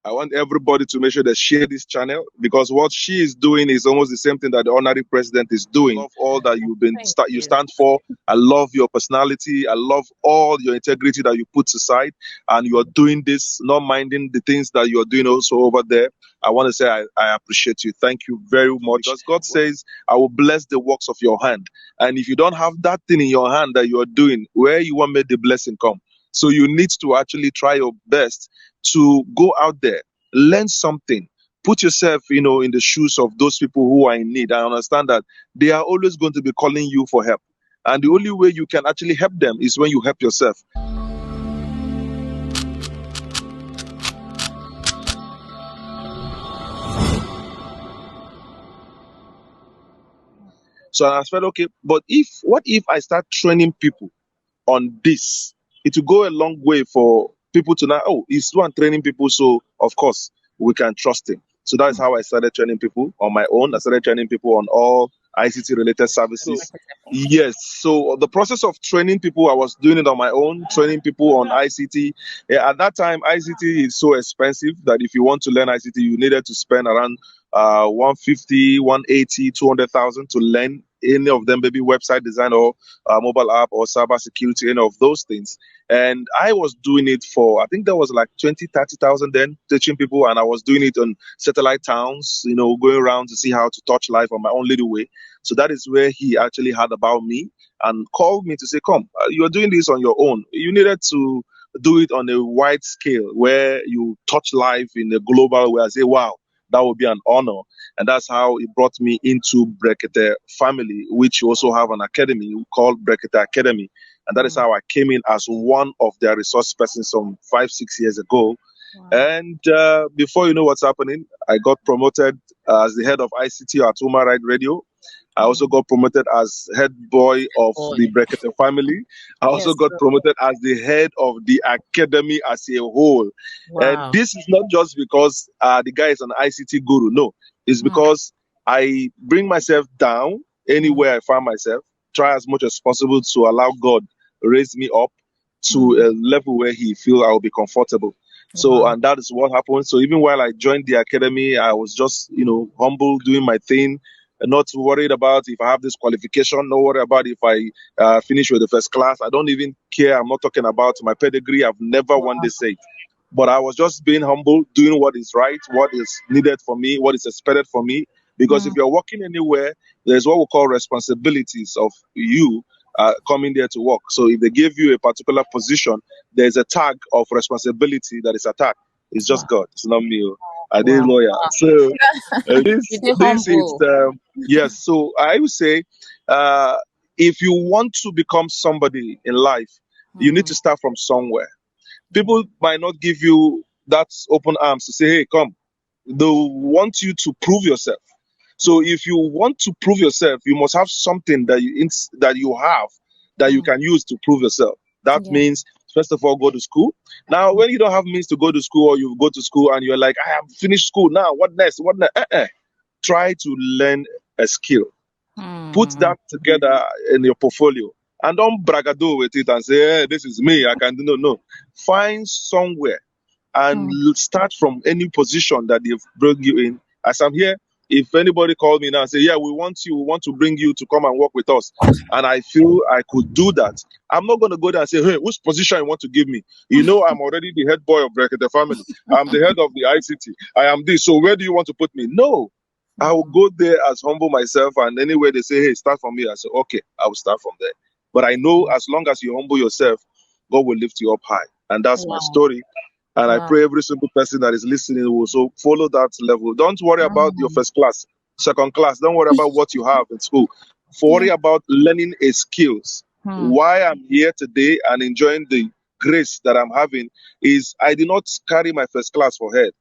I want everybody to make sure they share this channel, because what she is doing is almost the same thing that the honorary president is doing. I love all that you stand for. I love your personality. I love all your integrity that you put aside, and you are doing this, not minding the things that you are doing also over there. I want to say I appreciate you. Thank you very much. Because God says, I will bless the works of your hand. And if you don't have that thing in your hand that you are doing, where you want make the blessing come? So you need to actually try your best to go out there, learn something, put yourself, in the shoes of those people who are in need. I understand that they are always going to be calling you for help. And the only way you can actually help them is when you help yourself. So I said, okay, but what if I start training people on this? It will go a long way for people to know, oh, he's the one training people, so of course we can trust him. So that's how I started training people on my own. I started training people on all ICT related services. Yes. So the process of training people, I was doing it on my own, training people on ICT. Yeah, at that time, ICT is so expensive that if you want to learn ICT, you needed to spend around 150, 180, 200,000 to learn any of them, maybe website design or mobile app or cyber security, any of those things. And I was doing it for, I think there was like 20, 30,000 then, teaching people. And I was doing it on satellite towns, going around to see how to touch life on my own little way. So that is where he actually heard about me and called me to say, come, you're doing this on your own. You needed to do it on a wide scale where you touch life in a global way. I say, wow, that would be an honor. And that's how it brought me into Brekete family, which you also have an academy called Brekete Academy. And that is how I came in as one of their resource persons some 5-6 years ago. Wow. And before you know what's happening, I got promoted as the head of ICT at Uma Ride Radio. I also got promoted as head boy of the Brekete family. I also got promoted as the head of the academy as a whole. Wow. And this is not just because the guy is an ICT guru. No, it's because I bring myself down anywhere I find myself, try as much as possible to allow God raise me up to a level where he feel I will be comfortable. So, and that is what happened. So even while I joined the academy, I was just, humble, doing my thing, and not worried about if I have this qualification, not worried about if I finish with the first class. I don't even care. I'm not talking about my pedigree. I've never one day said. But I was just being humble, doing what is right, what is needed for me, what is expected for me. Because if you're working anywhere, there's what we call responsibilities of you coming there to work. So if they give you a particular position, there's a tag of responsibility that is attached. It's just God. It's not me. I did lawyer. So this is yes. So I would say, if you want to become somebody in life, you need to start from somewhere. People might not give you that open arms to say, "Hey, come." They want you to prove yourself. So if you want to prove yourself, you must have something that you have that you can use to prove yourself. That means, first of all, go to school. Now, when you don't have means to go to school, or you go to school and you're like, I have finished school now, what next? What next? Try to learn a skill. Put that together in your portfolio. And don't bragado with it and say, hey, this is me, I can do. No. Find somewhere and start from any position that they've brought you in. As I'm here, if anybody called me now and say, yeah, we want to bring you to come and work with us, and I feel I could do that, I'm not going to go there and say, hey, which position you want to give me? I'm already the head boy of Brekete family. I'm the head of the ICT. I am this. So where do you want to put me? No. I will go there as humble myself, and anywhere they say, hey, start from here, I say, okay, I will start from there. But I know as long as you humble yourself, God will lift you up high. And that's my story. And I pray every single person that is listening will also follow that level. Don't worry about your first class, second class. Don't worry about what you have in school. Worry about learning a skills. Why I'm here today and enjoying the grace that I'm having is I did not carry my first class for head.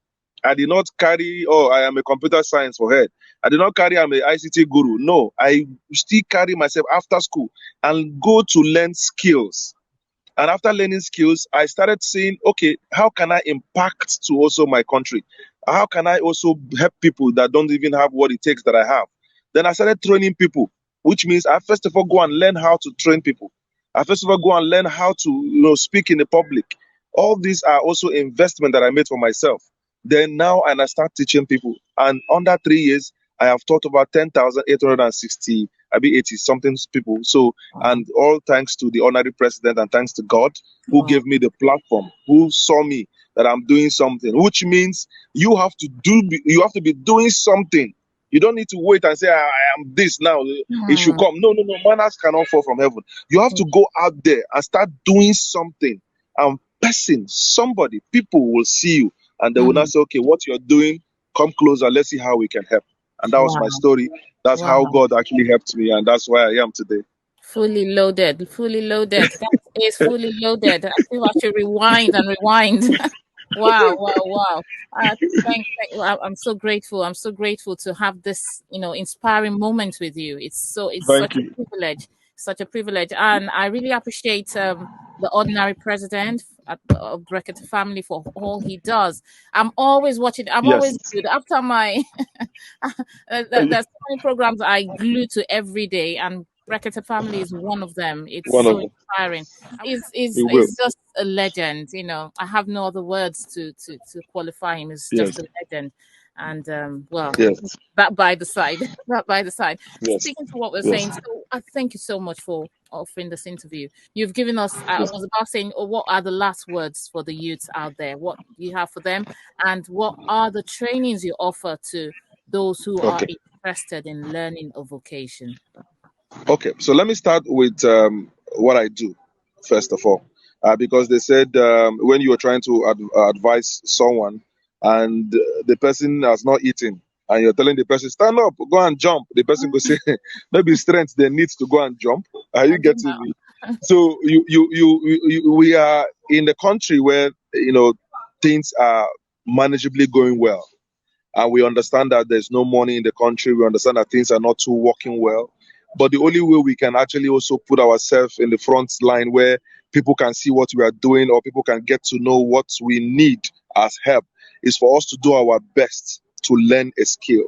I did not carry, I am a computer science for head. I did not carry, I'm an ICT guru. No, I still carry myself after school and go to learn skills. And after learning skills, I started saying, okay, how can I impact to also my country? How can I also help people that don't even have what it takes that I have? Then I started training people, which means I first of all go and learn how to train people. I first of all go and learn how to speak in the public. All these are also investment that I made for myself. Then now, and I start teaching people. And under 3 years, I have taught over 10,860, I be 80 something people. So, Wow. and all thanks to the honorary president and thanks to God who Wow. gave me the platform, who saw me that I'm doing something, which means you have to be doing something. You don't need to wait and say, I am this now. It should Hmm. come. No, no, no. Manners cannot fall from heaven. You have to go out there and start doing something. And somebody, people will see you and they will Hmm. not say, okay, what you're doing, come closer. Let's see how we can help. And that was my Wow. story. That's how Wow. God actually helped me. And that's where I am today. Fully loaded. Fully loaded. That is fully loaded. I feel I should rewind and rewind. Wow, wow, wow. I'm so grateful. I'm so grateful to have this, inspiring moment with you. It's Thank such a you. privilege, such a privilege. And I really appreciate the ordinary president of Bracket family for all he does. I'm always watching, I'm always Yes. good. After my, there's so many programs I glue to every day, and Bracket family is one of them. It's One of so them. inspiring. You will. Is just a legend. I have no other words to qualify him. He's just Yes. a legend. And well, Yes. that by the side, that by the side. Yes. Speaking to what we're saying, Yes. so I thank you so much for offering this interview. You've given us. I Yes. was about saying, what are the last words for the youths out there? What do you have for them, and what are the trainings you offer to those who are Okay. interested in learning a vocation? Okay. So let me start with what I do, first of all. Because they said when you are trying to advise someone and the person has not eaten, and you're telling the person, stand up, go and jump, the person could say, maybe strength, they need to go and jump. Are you I do getting me? So we are in a country where, things are manageably going well. And we understand that there's no money in the country. We understand that things are not too working well. But the only way we can actually also put ourselves in the front line where people can see what we are doing or people can get to know what we need as help is for us to do our best to learn a skill.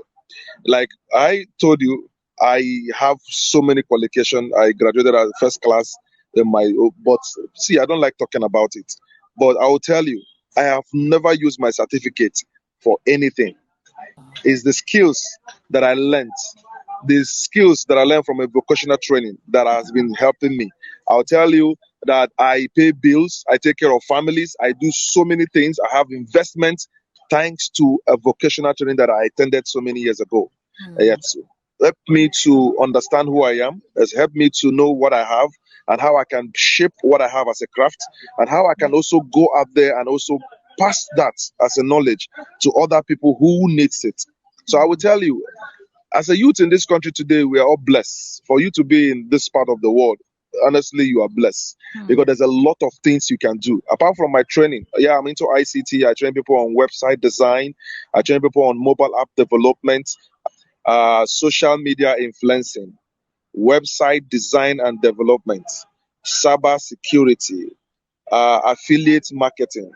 Like I told you, I have so many qualifications. I graduated as first class in my, but see, I don't like talking about it. But I will tell you, I have never used my certificate for anything. Is the skills that I learned, the skills that I learned from a vocational training that has been helping me. I'll tell you that I pay bills, I take care of families, I do so many things, I have investments thanks to a vocational training that I attended so many years ago. Hmm. It's helped me to understand who I am, has helped me to know what I have and how I can shape what I have as a craft, and how I can also go out there and also pass that as a knowledge to other people who needs it. So I will tell you, as a youth in this country today, we are all blessed. For you to be in this part of the world, honestly, you are blessed because Hmm. there's a lot of things you can do. Apart from my training, yeah, I'm into ICT. I train people on website design. I train people on mobile app development, social media influencing, website design and development, cyber security, affiliate marketing.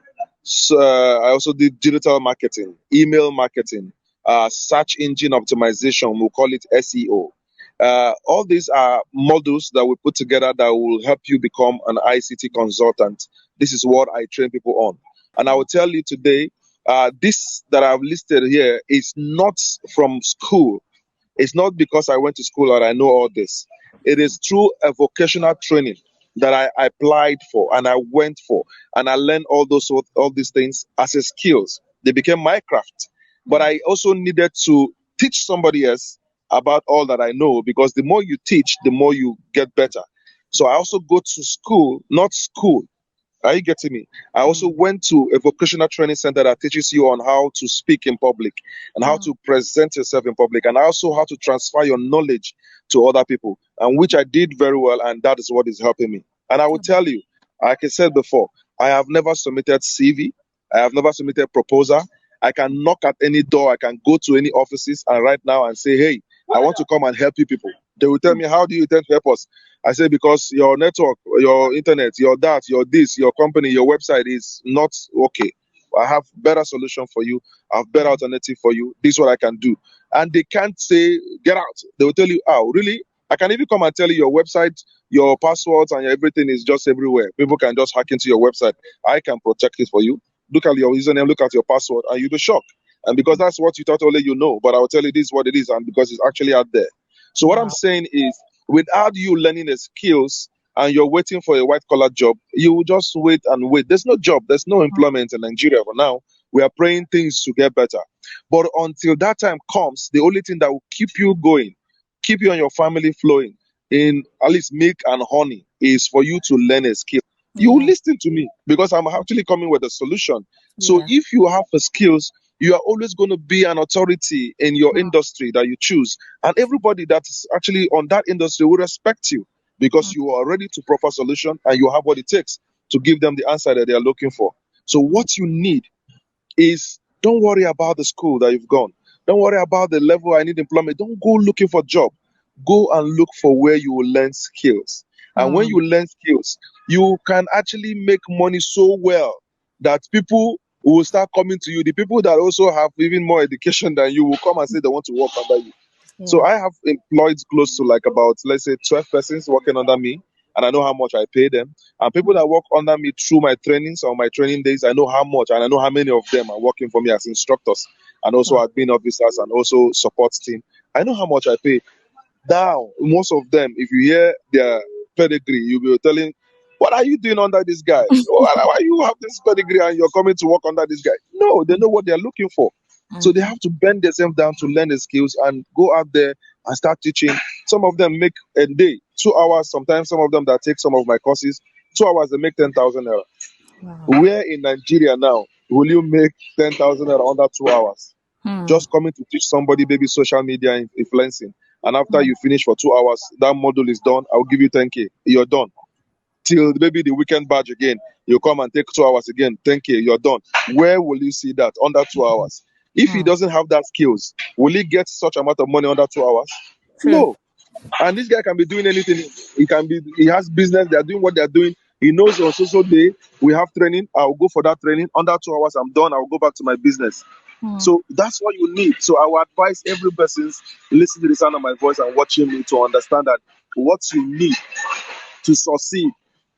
So, I also did digital marketing, email marketing, search engine optimization. We'll call it SEO. All these are models that we put together that will help you become an ICT consultant. This is what I train people on. And I will tell you today, this that I've listed here is not from school. It's not because I went to school or I know all this. It is through a vocational training that I applied for and I went for, and I learned all these things as a skills. They became my craft. But I also needed to teach somebody else about all that I know, because the more you teach, the more you get better. So I also go to school, not school. Are you getting me? I also Hmm. went to a vocational training center that teaches you on how to speak in public and how Hmm. to present yourself in public, and also how to transfer your knowledge to other people, and which I did very well, and that is what is helping me. And I will tell you, like I said before, I have never submitted CV, I have never submitted proposal. I can knock at any door, I can go to any offices and right now and say, hey, I want to come and help you people. They will tell me, how do you intend to help us? I say, because your network, your internet, your that, your this, your company, your website is not okay. I have better solution for you. I have better alternative for you. This is what I can do. And they can't say, get out. They will tell you, oh, really? I can even come and tell you your website, your passwords, and your everything is just everywhere. People can just hack into your website. I can protect it for you. look at your username, look at your password, and you'll be shocked. And because that's what you thought only you know, but I'll tell you this is what it is, and because it's actually out there. So what I'm Wow. saying is, without you learning the skills and you're waiting for a white collar job, you will just wait and wait. There's no job, there's no employment in Nigeria for now. We are praying things to get better. But until that time comes, the only thing that will keep you going, keep you and your family flowing in at least milk and honey is for you to learn a skill. You will Yeah. listen to me because I'm actually coming with a solution. So Yeah. if you have the skills, you are always going to be an authority in your industry that you choose. And everybody that's actually on that industry will respect you because you are ready to proffer solution and you have what it takes to give them the answer that they are looking for. So what you need is, don't worry about the school that you've gone. Don't worry about the level I need employment. Don't go looking for job. Go and look for where you will learn skills. And when Mm. you learn skills, you can actually make money so well that people will start coming to you. The people that also have even more education than you will come and say they want to work under you. So Yeah. I have employed close to like about, let's say, 12 persons working under me, and I know how much I pay them. And people that work under me through my trainings or my training days, I know how much, and I know how many of them are working for me as instructors and also Wow. admin officers and also support team. I know how much I pay. Now, most of them, if you hear their pedigree, you'll be telling, what are you doing under this guy? Why you have this pedigree and you're coming to work under this guy? No, they know what they're looking for. So they Mm-hmm. have to bend themselves down to learn the skills and go out there and start teaching. Some of them make a day, 2 hours. Sometimes some of them that take some of my courses, 2 hours, they make 10,000 naira. Wow. Where in Nigeria now will you make 10,000 naira under 2 hours? Mm. Just coming to teach somebody maybe social media influencing. And after you finish for 2 hours, that module is done. I'll give you 10K. You're done. Till maybe the weekend badge again. You come and take 2 hours again, 10K. You're done. Where will you see that under 2 hours? If he Mm. doesn't have that skills, will he get such amount of money under 2 hours? True. No. And this guy can be doing anything. He has business. They are doing what they are doing. He knows on social day we have training. I'll go for that training. Under 2 hours, I'm done. I'll go back to my business. Mm. So that's what you need. So I would advise every person listening to the sound of my voice and watching me to understand that what you need to succeed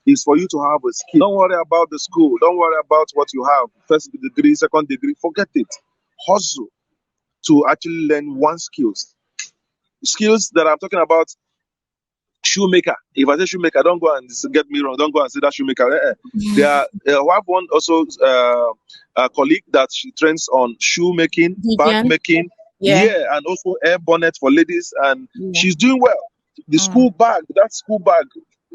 is for you to have a skill. Don't worry about the school. Don't worry about what you have. First degree, second degree, forget it. Hustle to actually learn one skills. Skills that I'm talking about, shoemaker. If I say shoemaker, don't go and get me wrong. Don't go and say that shoemaker. There are, I have one also a colleague that she trains on shoemaking, bag Vivian. making, Yeah. yeah, and also air bonnet for ladies, and Yeah. she's doing well. The Mm. school bag, that school bag,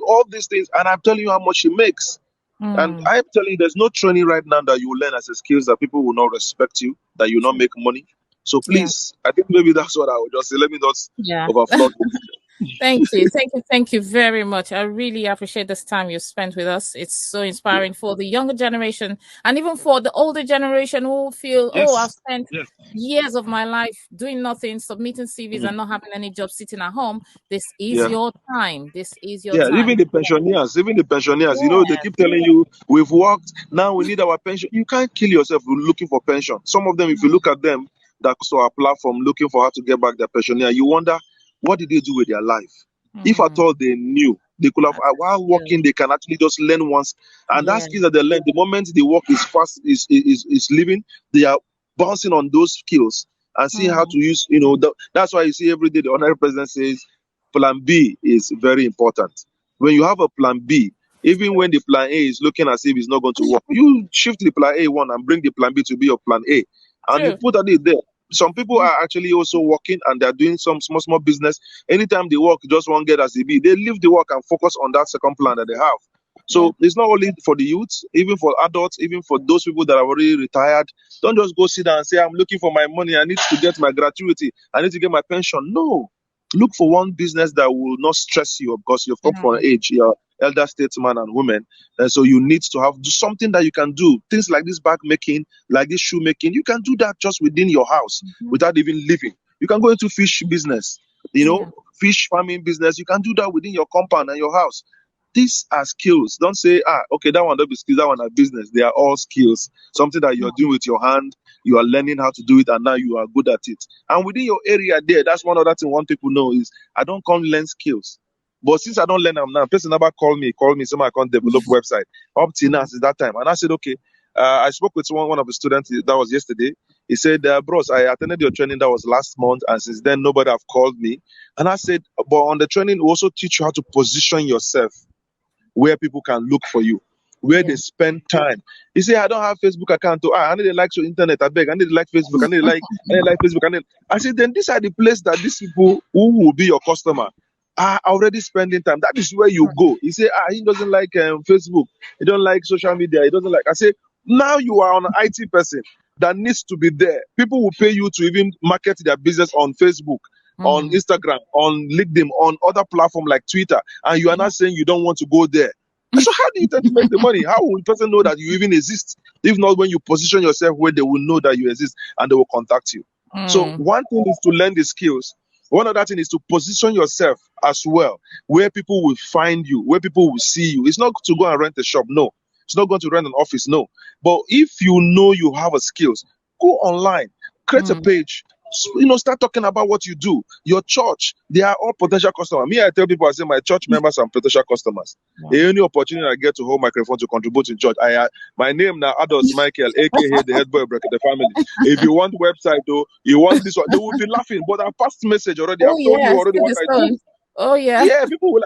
all these things, and I'm telling you how much she makes. And Mm. I'm telling you, there's no training right now that you will learn as a skills that people will not respect you, that you will not True. make money. So Yeah. please, I think maybe that's what I would just say. Let me not Yeah. overflow. Thank you. Thank you. Thank you very much. I really appreciate this time you spent with us. It's so inspiring for the younger generation and even for the older generation who feel, oh, I've Yes. spent Yes. years of my life doing nothing, submitting CVs Mm. and not having any job sitting at home. This is Yeah. your time. This is your Yeah, time. even the pensioners, they Yeah. keep telling you, we've worked, now we need our pension. You can't kill yourself looking for pension. Some of them, if you look at them, that saw our platform looking for how to get back their pensioner, you wonder, what did they do with their life? If at Mm. all they knew, they could have, That's while true. working, they can actually just learn once. And that Yeah. skill that they learn, the moment the work is fast, is living, they are bouncing on those skills and seeing how to Mm. use, that's why you see every day the honorary president says, plan B is very important. When you have a plan B, even when the plan A is looking as if it's not going to work, you shift the plan A one and bring the plan B to be your plan A, and you True. put it there. Some people are actually also working and they're doing some small business. Anytime they work, just won't get as they be. They leave the work and focus on that second plan that they have. Yeah. So it's not only for the youth, even for adults, even for those people that are already retired. Don't just go sit down and say, I'm looking for my money. I need to get my gratuity. I need to get my pension. No, look for one business that will not stress you because you've come from an Mm. age, you're elder statesman and women. And so you need to have do something that you can do. Things like this bag making, like this shoe making, you can do that just within your house Mhm. without even leaving. You can go into fish business, you know, Yeah. fish farming business. You can do that within your compound and your house. These are skills. Don't say, okay, that one don't be skills, that one are business. They are all skills. Something that you're doing with your hand, you are learning how to do it, and now you are good at it. And within your area there, that's one other thing one people know is I don't come learn skills. But since I don't learn them now, person never call me, say I can't develop website. Up till now, since that time. And I said, okay, I spoke with one of the students that was yesterday. He said, bros, I attended your training that was last month, and since then nobody have called me. And I said, but on the training, we also teach you how to position yourself where people can look for you, where Yeah. they spend time. You say, I don't have Facebook account. I need to like your internet. I beg. I need to like Facebook. I need to like Facebook. I said, then these are the place that these people who will be your customer are already spending time. That is where you go. He say, he doesn't like Facebook. He don't like social media. He doesn't like. I say, now you are an IT person that needs to be there. People will pay you to even market their business on Facebook, on Mm. Instagram, on LinkedIn, on other platforms like Twitter, and you are Yeah. not saying you don't want to go there. So how do you tend to make the money? How will the person know that you even exist? If not when you position yourself where they will know that you exist and they will contact you. So Mm. one thing is to learn the skills. One other thing is to position yourself as well, where people will find you, where people will see you. It's not to go and rent a shop, no. It's not going to rent an office, no. But if you know you have a skills, go online, create a Mm. page, start talking about what you do. Your church, they are all potential customers. Me, I tell people, I say my church members are potential customers. Wow. Any opportunity I get to hold microphone to contribute in church, my name now Ados Michael, aka the head boy of the family. If you want website though, you want this one, they will be laughing. But I passed message already. Oh I've told you yeah, already still what the I do. stones. Oh yeah. Yeah, people will.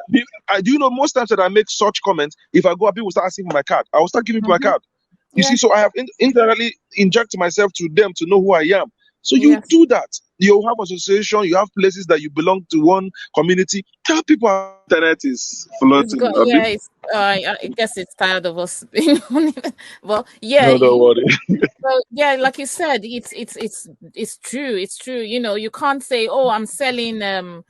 Do you know most times that I make such comments? If I go up, people start asking for my card. I will start giving my Hmm. card. You Yeah. see, so I have indirectly inject myself to them to know who I am. So you Yes. do that. You have association. You have places that you belong to one community. Tell people how internet is It's floating got a bit. yeah. It's I guess it's tired of us being on it. Well, yeah. No, don't worry. Well, yeah, like you said, it's true. It's true. You can't say, "Oh, I'm selling."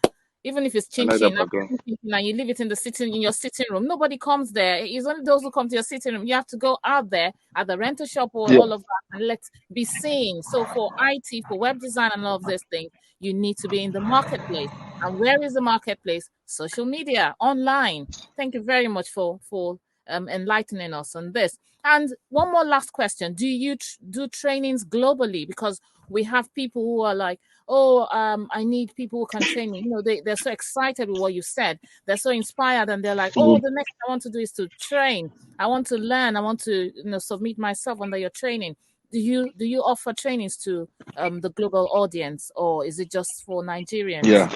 Even if it's I chin like that chin, background. and you leave it in your sitting room. Nobody comes there. It's only those who come to your sitting room. You have to go out there at the rental shop or Yeah, all of that and let's be seen. So for IT, for web design, and all of these things, you need to be in the marketplace. And where is the marketplace? Social media, online. Thank you very much for enlightening us on this. And one more last question: do you do trainings globally? Because we have people who are like, "Oh, I need people who can train me." They're so excited with what you said. They're so inspired, and they're like, "Oh, mhm, the next thing I want to do is to train. I want to learn. I want to, submit myself under your training." Do you offer trainings to the global audience, or is it just for Nigerians? yeah.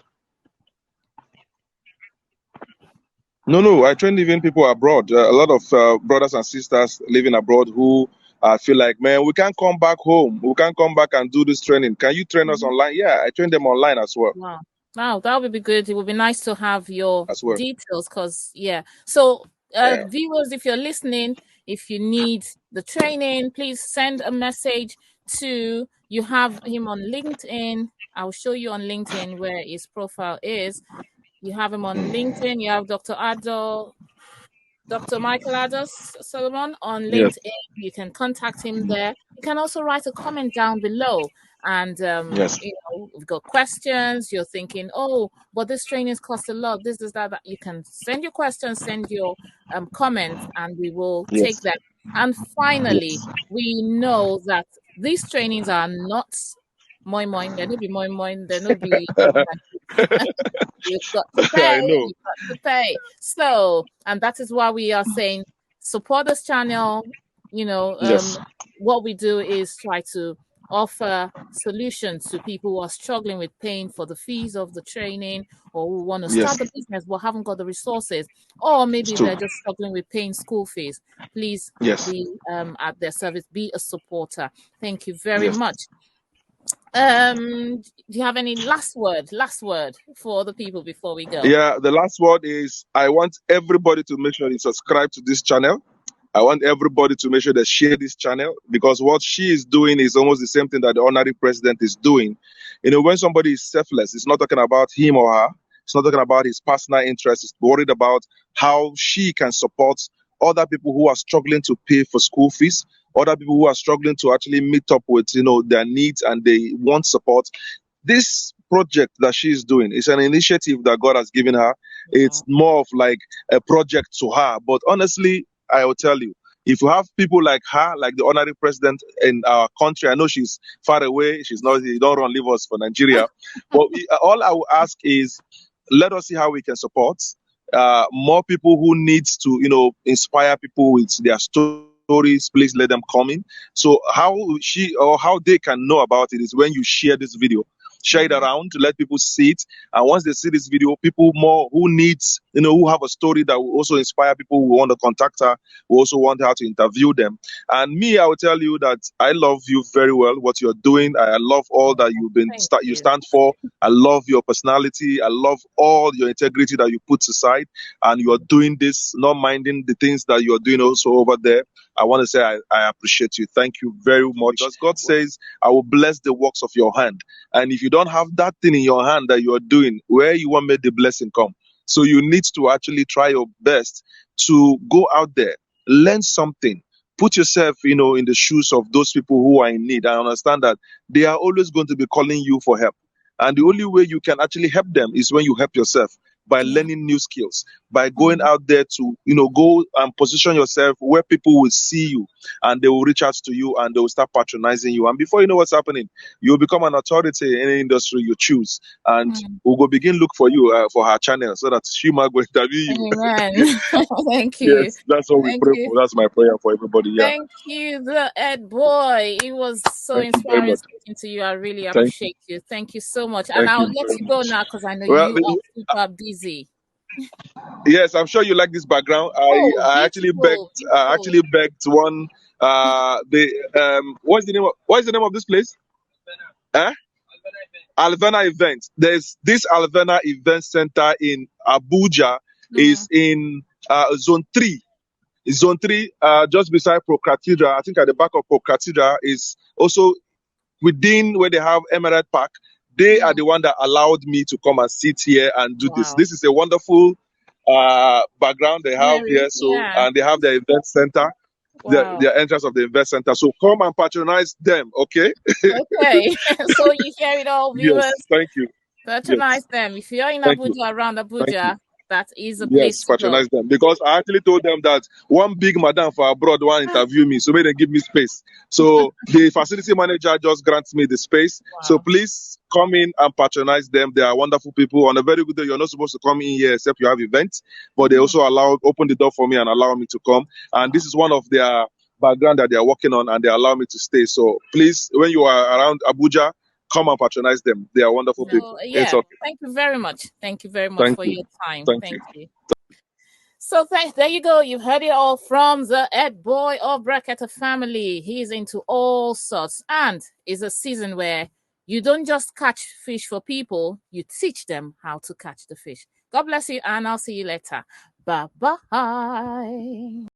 No. I train even people abroad. A lot of brothers and sisters living abroad who feel like, man, we can't come back home. We can't come back and do this training. Can you train us Mhm. online? Yeah, I train them online as well. Wow. Wow, that would be good. It would be nice to have your As well. details because, yeah. So, Yeah. viewers, if you're listening, if you need the training, please send a message to, you have him on LinkedIn. I'll show you on LinkedIn where his profile is. You have him on LinkedIn. You have Dr. Michael Ados Solomon on Yes. LinkedIn. You can contact him there. You can also write a comment down below. And Yes. we've got questions. You're thinking, oh, but this trainings cost a lot. This is that. You can send your questions, send your comments, and we will take Yes. that. And finally, Yes. we know that these trainings are not moi moi. There no be moi moi. There no be you've got to pay. I know. You've got to pay. So, and that is why we are saying support this channel. You know, Yes. what we do is try to offer solutions to people who are struggling with paying for the fees of the training or who want to start Yes. the business but haven't got the resources, or It's maybe true. they're just struggling with paying school fees. Please Yes. be at their service, be a supporter. Thank you very Yes. much. Do you have any last word for the people before we go? Yeah. The last word is I want everybody to make sure they subscribe to this channel. I want everybody to make sure they share this channel because what she is doing is almost the same thing that the honorary president is doing. When somebody is selfless, it's not talking about him or her. It's not talking about his personal interest. It's worried about how she can support other people who are struggling to pay for school fees, other people who are struggling to actually meet up with, their needs and they want support. This project that she's doing is an initiative that God has given her. It's Wow. more of like a project to her. But honestly, I will tell you, if you have people like her, like the honorary president in our country, I know she's far away. She's not, you don't run leave us for Nigeria. But all I will ask is let us see how we can support more people who needs to, inspire people with their story stories, please let them come in. So how she or how they can know about it is when you share this video. Share it around to let people see it. And once they see this video, people more who needs, who have a story that will also inspire people who want to contact her, who also want her to interview them. And me, I will tell you that I love you very well, what you're doing. I love all that Thank you you. stand for. I love your personality. I love all your integrity that you put aside. And you're doing this, not minding the things that you're doing also over there. I want to say I appreciate you. Thank you very much. Because God says, I will bless the works of your hand. And if you don't have that thing in your hand that you are doing, where you want make the blessing come? So you need to actually try your best to go out there, learn something, put yourself, in the shoes of those people who are in need. I understand that they are always going to be calling you for help. And the only way you can actually help them is when you help yourself by Yeah. learning new skills, by going out there to, go and position yourself where people will see you and they will reach out to you and they will start patronizing you. And before you know what's happening, you'll become an authority in any industry you choose. And we'll go begin look for you for her channel so that she might go interview you. Amen. Thank you. Yes, that's what we Thank pray you. for. That's my prayer for everybody. Yeah. Thank you, the Ed boy. It was so Thank you very inspiring much. speaking to you. I really Thank appreciate you. Thank you so much. And thank I'll you let very you go much. now because I know Well, you are super busy. yes, I'm sure you like this background. Oh, I actually beautiful, beautiful. begged one what's the name of this place? Eh? Alvena Event. There's this Alvena Event Center in Abuja Mm, is in zone 3. Zone 3, just beside Pro Cathedral. I think at the back of Pro Cathedral is also within where they have Emirate Park. They are mm. the one that allowed me to come and sit here and do this. Wow. This is a wonderful background they have here. Mary, So, yeah. and they have their event center, Wow. the entrance of the event center. So come and patronize them, okay? Okay. So you hear it all, Yes, viewers. thank you. Yes, Patronize them. If you're in thank you. Abuja, around Thank you. Abuja, that is a place Yes, to go. patronize them because I actually told them that one big madam for abroad want to interview me, so may they give me space. So the facility manager just grants me the space. So Wow. please come in and patronize them. They are wonderful people. On a very good day, you're not supposed to come in here except you have events, but they Mhm. also open the door for me and allow me to come. And Wow. this is one of their background that they are working on, and they allow me to stay. So please, when you are around Abuja, come and patronize them. They are wonderful people. So It's yeah, okay. thank you very much. Thank you very much Thank for you. your time. Thank you. Thank you. So there you go. You've heard it all from the Ed Boy of Bracketa family. He's into all sorts and is a season where you don't just catch fish for people, you teach them how to catch the fish. God bless you, and I'll see you later. Bye bye.